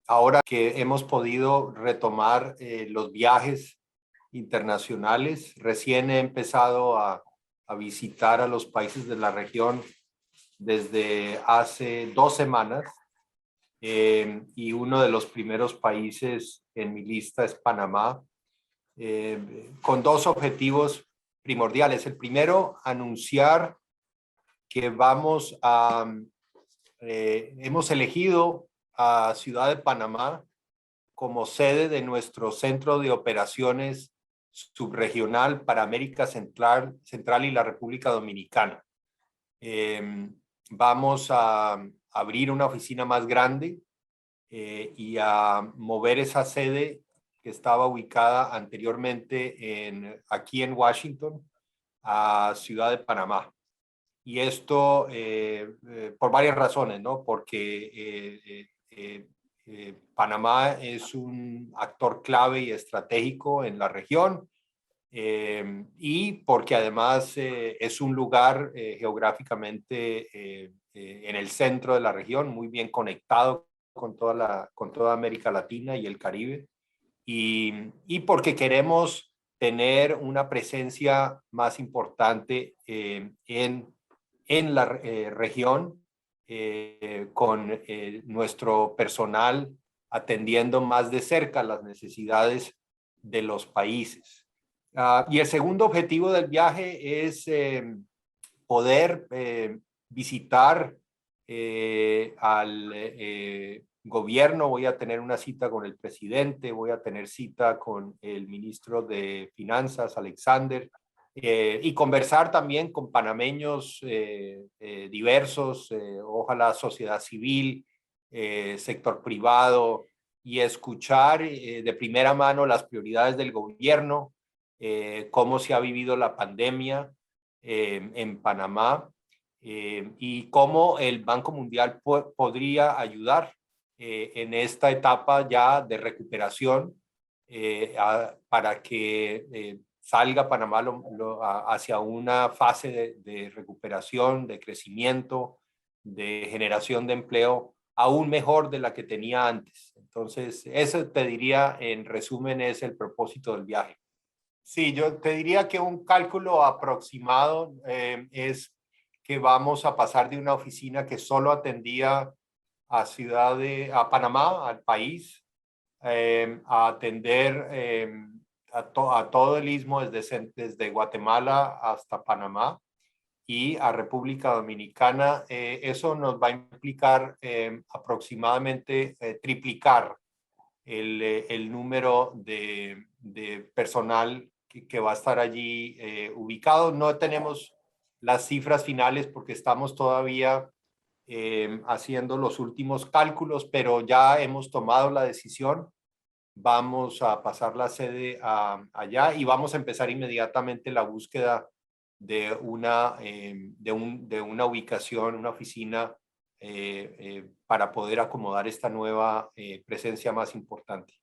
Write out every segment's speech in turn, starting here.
ahora que hemos podido retomar los viajes internacionales, recién he empezado a visitar a los países de la región desde hace 2 semanas, y uno de los primeros países en mi lista es Panamá, con dos objetivos primordiales. El primero, anunciar que hemos elegido a Ciudad de Panamá como sede de nuestro centro de operaciones subregional para América Central y la República Dominicana. Vamos a abrir una oficina más grande y a mover esa sede que estaba ubicada anteriormente aquí en Washington a Ciudad de Panamá. Y esto por varias razones, ¿no? Porque Panamá es un actor clave y estratégico en la región, y porque además es un lugar geográficamente en el centro de la región, muy bien conectado con toda América Latina y el Caribe, y porque queremos tener una presencia más importante en la región, con nuestro personal atendiendo más de cerca las necesidades de los países. Y el segundo objetivo del viaje es poder visitar al gobierno. Voy a tener una cita con el presidente, voy a tener cita con el ministro de Finanzas, Alexander, y conversar también con panameños diversos, ojalá sociedad civil, sector privado, y escuchar de primera mano las prioridades del gobierno, cómo se ha vivido la pandemia en Panamá, y cómo el Banco Mundial podría ayudar en esta etapa ya de recuperación, para que salga Panamá hacia una fase de recuperación, de crecimiento, de generación de empleo aún mejor de la que tenía antes. Entonces, eso te diría en resumen es el propósito del viaje. Sí, yo te diría que un cálculo aproximado es que vamos a pasar de una oficina que solo atendía a Panamá, al país, a atender a todo el istmo desde Guatemala hasta Panamá y a República Dominicana. Eso nos va a implicar aproximadamente triplicar el número de personal que va a estar allí ubicado. No tenemos las cifras finales porque estamos todavía haciendo los últimos cálculos, pero ya hemos tomado la decisión. Vamos a pasar la sede allá y vamos a empezar inmediatamente la búsqueda de una ubicación, una oficina, para poder acomodar esta nueva presencia más importante.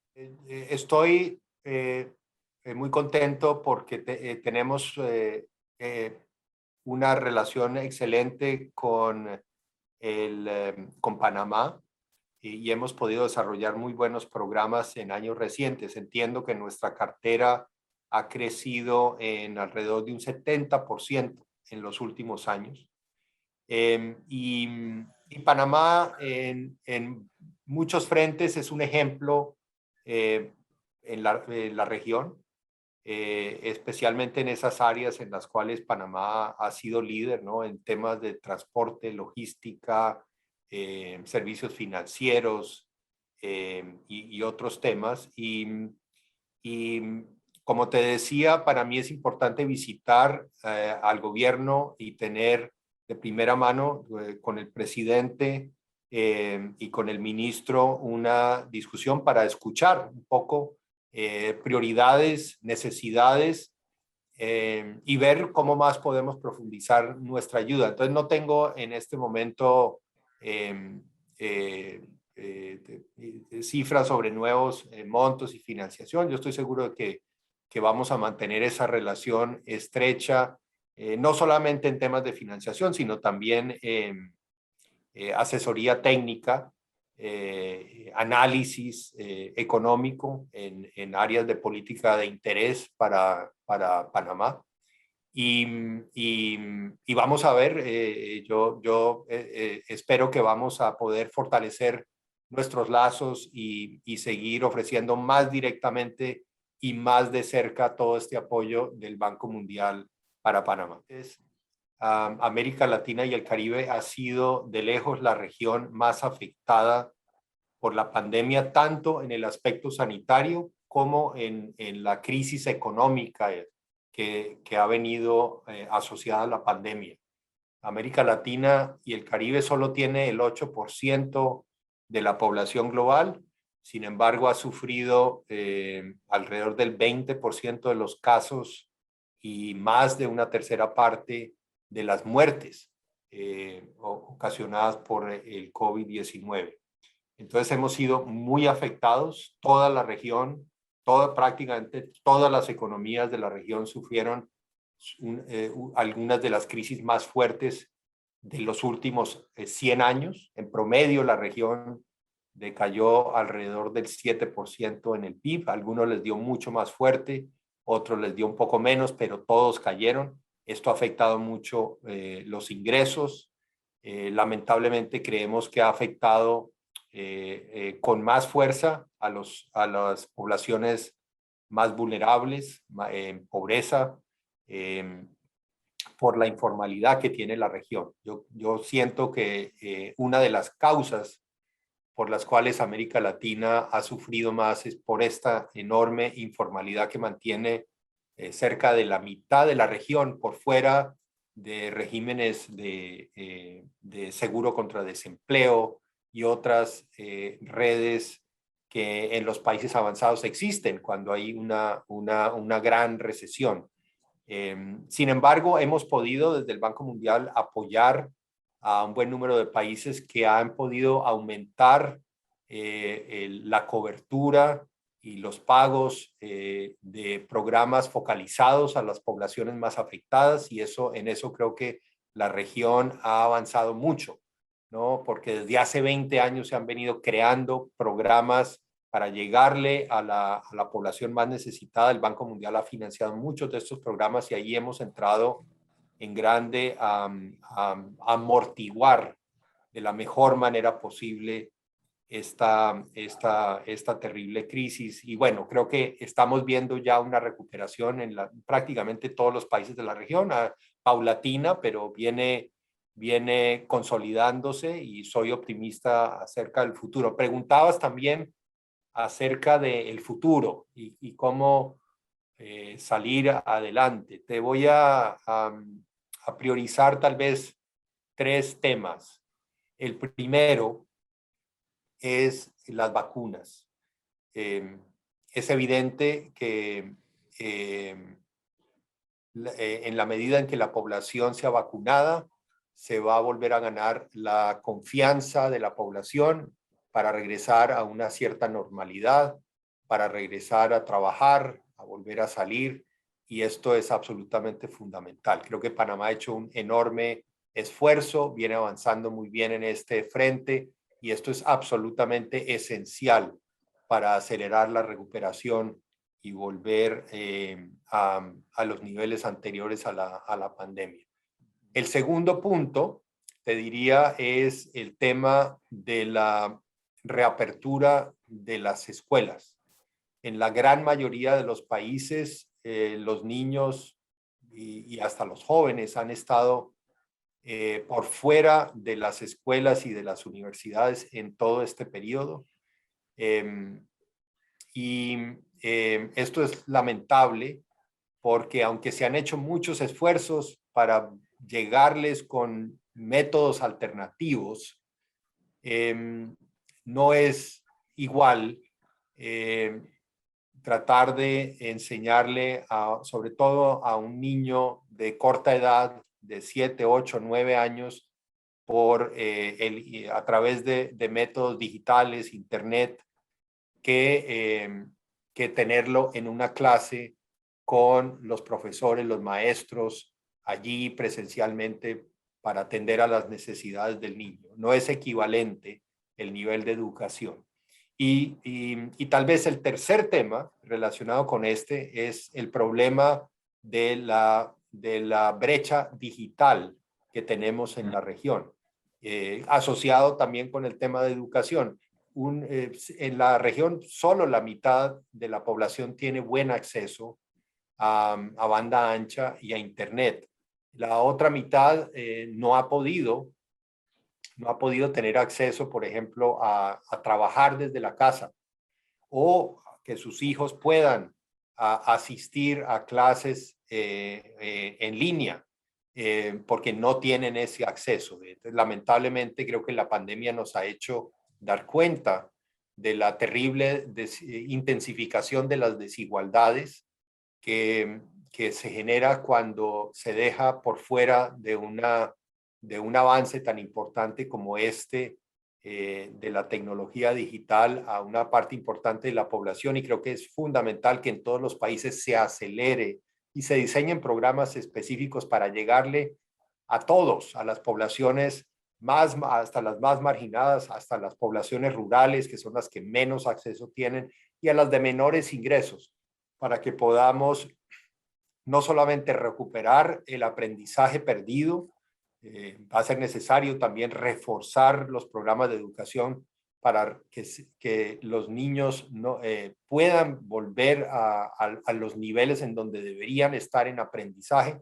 Estoy muy contento porque tenemos una relación excelente con Panamá, y hemos podido desarrollar muy buenos programas en años recientes. Entiendo que nuestra cartera ha crecido en alrededor de un 70% en los últimos años. Y Panamá en muchos frentes es un ejemplo en la región, especialmente en esas áreas en las cuales Panamá ha sido líder, ¿no? En temas de transporte, logística, servicios financieros, y otros temas. Y como te decía, para mí es importante visitar al gobierno y tener de primera mano con el presidente y con el ministro una discusión para escuchar un poco prioridades, necesidades, y ver cómo más podemos profundizar nuestra ayuda. Entonces no tengo en este momento cifras sobre nuevos montos y financiación. Yo estoy seguro de que vamos a mantener esa relación estrecha, no solamente en temas de financiación, sino también asesoría técnica, análisis económico en áreas de política de interés para Panamá. Y vamos a ver, yo espero que vamos a poder fortalecer nuestros lazos y seguir ofreciendo más directamente y más de cerca todo este apoyo del Banco Mundial para Panamá. América Latina y el Caribe ha sido de lejos la región más afectada por la pandemia, tanto en el aspecto sanitario como en la crisis económica que ha venido asociada a la pandemia. América Latina y el Caribe solo tiene el 8% de la población global, sin embargo ha sufrido alrededor del 20% de los casos y más de una tercera parte de las muertes ocasionadas por el COVID-19. Entonces hemos sido muy afectados, toda la región, prácticamente todas las economías de la región sufrieron algunas de las crisis más fuertes de los últimos 100 años. En promedio, la región decayó alrededor del 7% en el PIB. A algunos les dio mucho más fuerte, otros les dio un poco menos, pero todos cayeron. Esto ha afectado mucho los ingresos. Lamentablemente creemos que ha afectado con más fuerza a las poblaciones más vulnerables, en pobreza, por la informalidad que tiene la región. Yo siento que una de las causas por las cuales América Latina ha sufrido más es por esta enorme informalidad que mantiene cerca de la mitad de la región por fuera de regímenes de seguro contra desempleo y otras redes que en los países avanzados existen cuando hay una gran recesión. Sin embargo, hemos podido desde el Banco Mundial apoyar a un buen número de países que han podido aumentar la cobertura y los pagos de programas focalizados a las poblaciones más afectadas, y en eso creo que la región ha avanzado mucho, ¿no? Porque desde hace 20 años se han venido creando programas para llegarle a la población más necesitada. El Banco Mundial ha financiado muchos de estos programas y ahí hemos entrado en grande a amortiguar de la mejor manera posible esta terrible crisis. Y bueno, creo que estamos viendo ya una recuperación en prácticamente todos los países de la región, paulatina, pero viene consolidándose y soy optimista acerca del futuro. Preguntabas también acerca del futuro y cómo salir adelante. Te voy a priorizar tal vez 3 temas. El primero es las vacunas. Es evidente que en la medida en que la población sea vacunada, se va a volver a ganar la confianza de la población para regresar a una cierta normalidad, para regresar a trabajar, a volver a salir, y esto es absolutamente fundamental. Creo que Panamá ha hecho un enorme esfuerzo, viene avanzando muy bien en este frente, y esto es absolutamente esencial para acelerar la recuperación y volver a los niveles anteriores a la pandemia. El segundo punto, te diría, es el tema de la reapertura de las escuelas. En la gran mayoría de los países, los niños y hasta los jóvenes han estado por fuera de las escuelas y de las universidades en todo este periodo. Esto es lamentable porque aunque se han hecho muchos esfuerzos para llegarles con métodos alternativos, no es igual tratar de enseñarle, sobre todo a un niño de corta edad, de 7, 8, 9 años, a través de métodos digitales, internet, que tenerlo en una clase con los profesores, los maestros, allí presencialmente para atender a las necesidades del niño. No es equivalente el nivel de educación. Y tal vez el tercer tema relacionado con este es el problema de la brecha digital que tenemos en la región, asociado también con el tema de educación. En la región solo la mitad de la población tiene buen acceso a banda ancha y a Internet. La otra mitad no ha podido tener acceso, por ejemplo, a trabajar desde la casa o que sus hijos puedan asistir a clases en línea porque no tienen ese acceso. Entonces, lamentablemente, creo que la pandemia nos ha hecho dar cuenta de la terrible intensificación de las desigualdades que se genera cuando se deja por fuera de un avance tan importante como este de la tecnología digital a una parte importante de la población, y creo que es fundamental que en todos los países se acelere y se diseñen programas específicos para llegarle a todos, a las poblaciones hasta las más marginadas, hasta las poblaciones rurales, que son las que menos acceso tienen, y a las de menores ingresos, para que podamos no solamente recuperar el aprendizaje perdido, va a ser necesario también reforzar los programas de educación para que los niños puedan volver a los niveles en donde deberían estar en aprendizaje,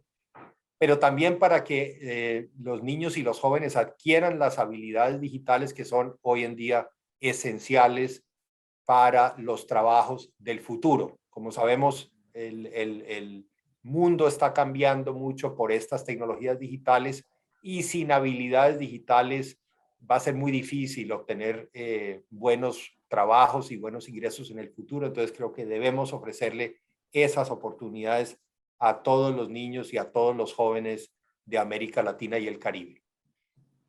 pero también para que los niños y los jóvenes adquieran las habilidades digitales que son hoy en día esenciales para los trabajos del futuro. Como sabemos, el mundo está cambiando mucho por estas tecnologías digitales, y sin habilidades digitales va a ser muy difícil obtener buenos trabajos y buenos ingresos en el futuro. Entonces creo que debemos ofrecerle esas oportunidades a todos los niños y a todos los jóvenes de América Latina y el Caribe.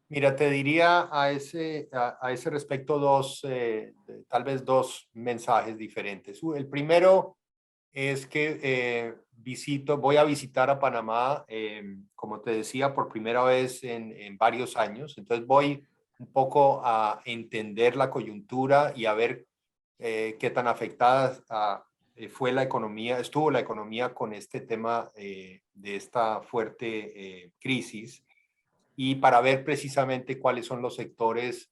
Mira, te diría a ese respecto tal vez dos mensajes diferentes. El primero es que voy a visitar a Panamá, como te decía, por primera vez en varios años. Entonces voy un poco a entender la coyuntura y a ver qué tan afectada estuvo la economía con este tema de esta fuerte crisis, y para ver precisamente cuáles son los sectores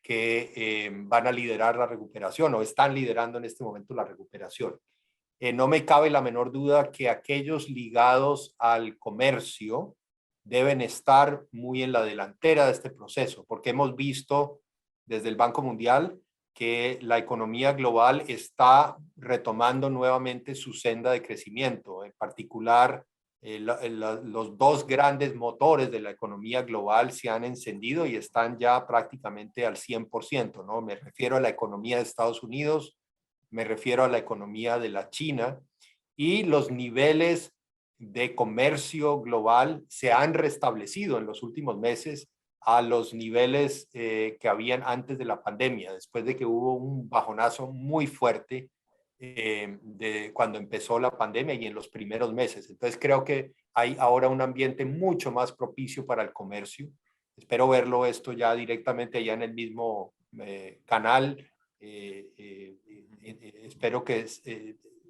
que van a liderar la recuperación o están liderando en este momento la recuperación. No me cabe la menor duda que aquellos ligados al comercio deben estar muy en la delantera de este proceso, porque hemos visto desde el Banco Mundial que la economía global está retomando nuevamente su senda de crecimiento. En particular, los dos grandes motores de la economía global se han encendido y están ya prácticamente al 100%, ¿no? Me refiero a la economía de Estados Unidos, me refiero a la economía de la China, y los niveles de comercio global se han restablecido en los últimos meses a los niveles que habían antes de la pandemia, después de que hubo un bajonazo muy fuerte de cuando empezó la pandemia y en los primeros meses. Entonces creo que hay ahora un ambiente mucho más propicio para el comercio. Espero verlo esto ya directamente allá en el mismo canal. Espero que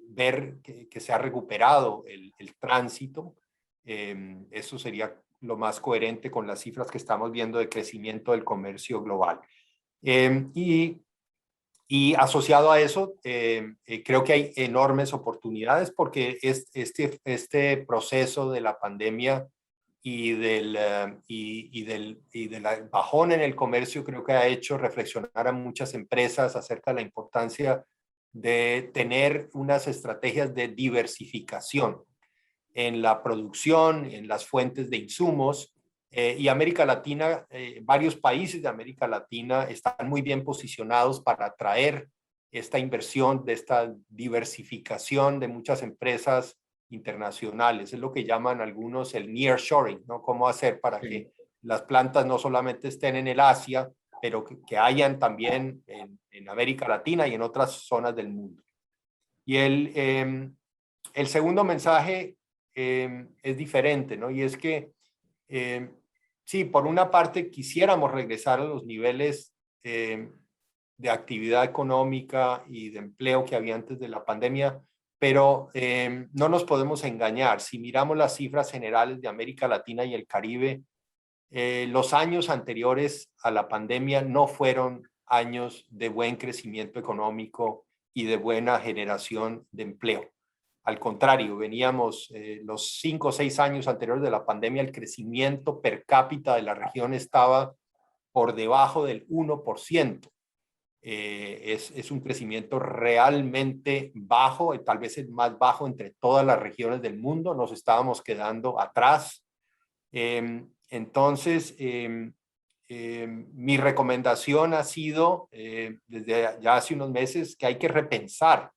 ver que se ha recuperado el tránsito. Eso sería lo más coherente con las cifras que estamos viendo de crecimiento del comercio global. Y asociado a eso, creo que hay enormes oportunidades porque este proceso de la pandemia y del bajón en el comercio creo que ha hecho reflexionar a muchas empresas acerca de la importancia de tener unas estrategias de diversificación en la producción, en las fuentes de insumos. Y América Latina, varios países de América Latina están muy bien posicionados para atraer esta inversión, de esta diversificación de muchas empresas internacionales. Es lo que llaman algunos el nearshoring, ¿no? Cómo hacer para que las plantas no solamente estén en el Asia, pero que hayan también en América Latina y en otras zonas del mundo. Y el segundo mensaje es diferente, ¿no? Y es que sí, por una parte quisiéramos regresar a los niveles de actividad económica y de empleo que había antes de la pandemia, pero no nos podemos engañar. Si miramos las cifras generales de América Latina y el Caribe, los años anteriores a la pandemia no fueron años de buen crecimiento económico y de buena generación de empleo. Al contrario, veníamos los 5 o 6 años anteriores de la pandemia, el crecimiento per cápita de la región estaba por debajo del 1%. Es un crecimiento realmente bajo, tal vez el más bajo entre todas las regiones del mundo. Nos estábamos quedando atrás. Entonces, mi recomendación ha sido desde ya hace unos meses que hay que repensar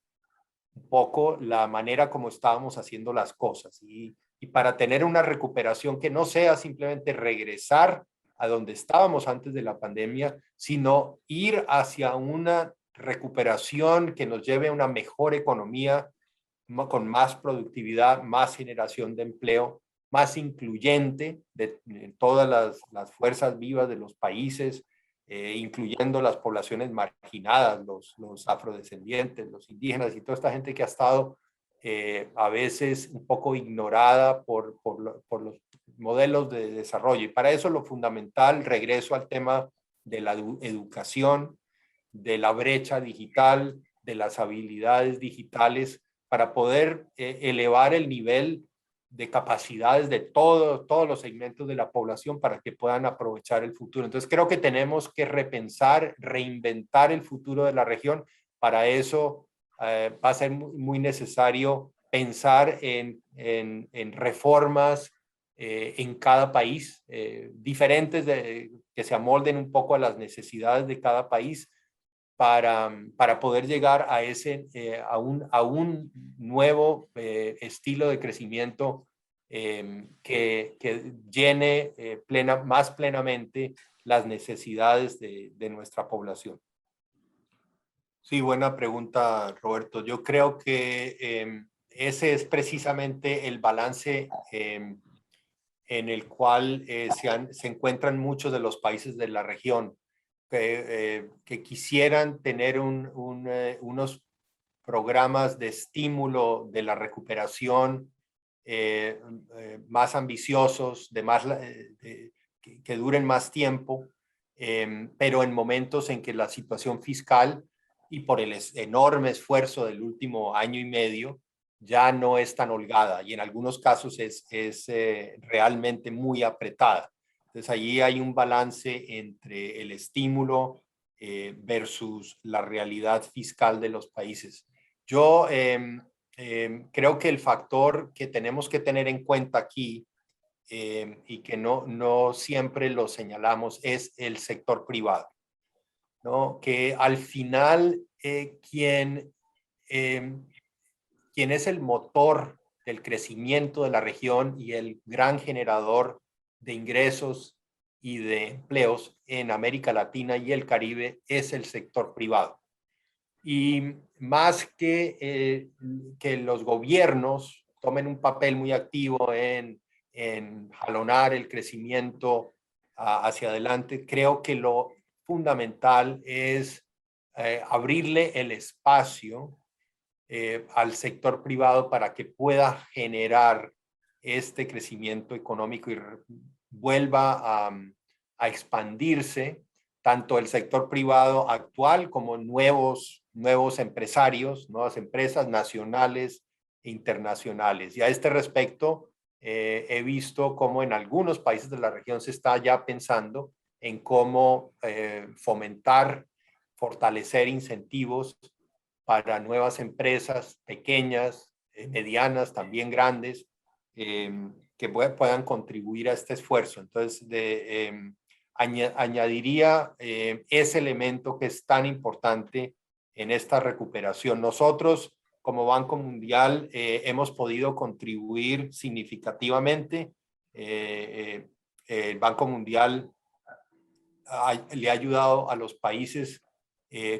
un poco la manera como estábamos haciendo las cosas y para tener una recuperación que no sea simplemente regresar a donde estábamos antes de la pandemia, sino ir hacia una recuperación que nos lleve a una mejor economía con más productividad, más generación de empleo, más incluyente de todas las fuerzas vivas de los países, incluyendo las poblaciones marginadas, los afrodescendientes, los indígenas y toda esta gente que ha estado a veces un poco ignorada por los modelos de desarrollo. Y para eso lo fundamental, regreso al tema de la educación, de la brecha digital, de las habilidades digitales, para poder elevar el nivel de capacidades de todos los segmentos de la población para que puedan aprovechar el futuro. Entonces creo que tenemos que repensar, reinventar el futuro de la región. Para eso va a ser muy necesario pensar en reformas en cada país, diferentes que se amolden un poco a las necesidades de cada país para poder llegar a, a un nuevo estilo de crecimiento que llene más plenamente las necesidades de nuestra población. Sí, buena pregunta, Roberto. Yo creo que ese es precisamente el balance en el cual se encuentran muchos de los países de la región que quisieran tener unos programas de estímulo de la recuperación más ambiciosos, que duren más tiempo, pero en momentos en que la situación fiscal y por el enorme esfuerzo del último año y medio ya no es tan holgada y en algunos casos es realmente muy apretada. Entonces, allí hay un balance entre el estímulo versus la realidad fiscal de los países. Yo creo que el factor que tenemos que tener en cuenta aquí y que no siempre lo señalamos es el sector privado, ¿no? Que al final quien es el motor del crecimiento de la región y el gran generador de ingresos y de empleos en América Latina y el Caribe es el sector privado. Y más que los gobiernos tomen un papel muy activo en jalonar el crecimiento hacia adelante, creo que lo fundamental es abrirle el espacio al sector privado para que pueda generar este crecimiento económico y vuelva a expandirse tanto el sector privado actual como nuevos empresarios, nuevas empresas nacionales e internacionales. Y a este respecto, he visto cómo en algunos países de la región se está ya pensando en cómo fomentar, fortalecer incentivos para nuevas empresas pequeñas, medianas, también grandes, que puedan contribuir a este esfuerzo. Entonces, añadiría ese elemento que es tan importante en esta recuperación. Nosotros, como Banco Mundial, hemos podido contribuir significativamente. El Banco Mundial le ha ayudado a los países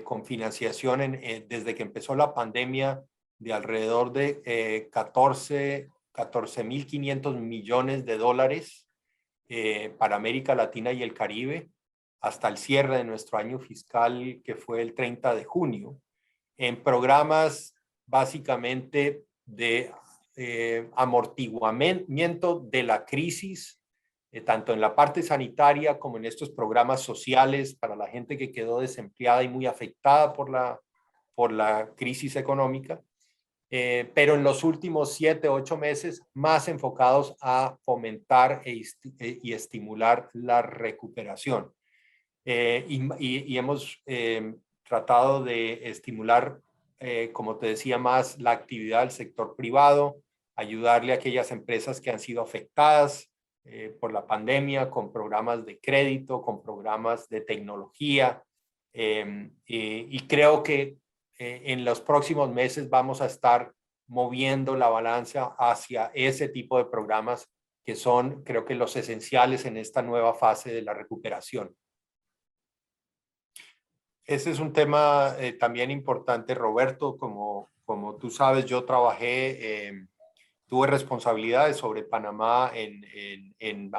con financiación desde que empezó la pandemia de alrededor de 14.500 millones de dólares para América Latina y el Caribe. hasta el cierre de nuestro año fiscal, que fue el 30 de junio, en programas básicamente de amortiguamiento de la crisis, tanto en la parte sanitaria como en estos programas sociales para la gente que quedó desempleada y muy afectada por la crisis económica. Pero en los últimos 7, 8 meses más enfocados a fomentar y estimular la recuperación. Y hemos tratado de estimular, como te decía, más la actividad del sector privado, ayudarle a aquellas empresas que han sido afectadas por la pandemia con programas de crédito, con programas de tecnología. Y creo que en los próximos meses vamos a estar moviendo la balanza hacia ese tipo de programas que son, creo que, los esenciales en esta nueva fase de la recuperación. Ese es un tema también importante, Roberto. Como tú sabes, yo tuve responsabilidades sobre Panamá en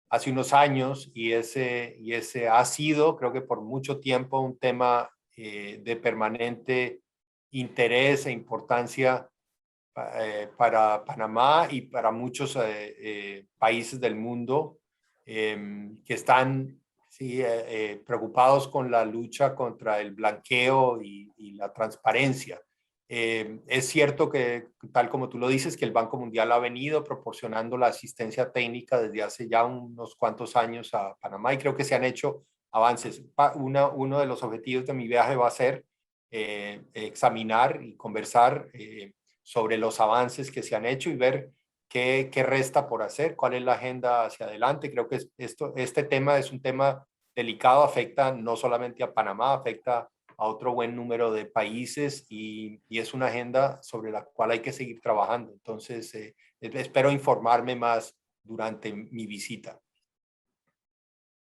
hace unos años, y ese ha sido, creo que por mucho tiempo, un tema de permanente interés e importancia para Panamá y para muchos países del mundo que están preocupados con la lucha contra el blanqueo y la transparencia. Es cierto que, tal como tú lo dices, que el Banco Mundial ha venido proporcionando la asistencia técnica desde hace ya unos cuantos años a Panamá, y creo que se han hecho avances. Uno de los objetivos de mi viaje va a ser examinar y conversar sobre los avances que se han hecho y ver qué resta por hacer, cuál es la agenda hacia adelante. Creo que este tema es un tema delicado, afecta no solamente a Panamá, afecta a otro buen número de países, y es una agenda sobre la cual hay que seguir trabajando. Entonces, espero informarme más durante mi visita.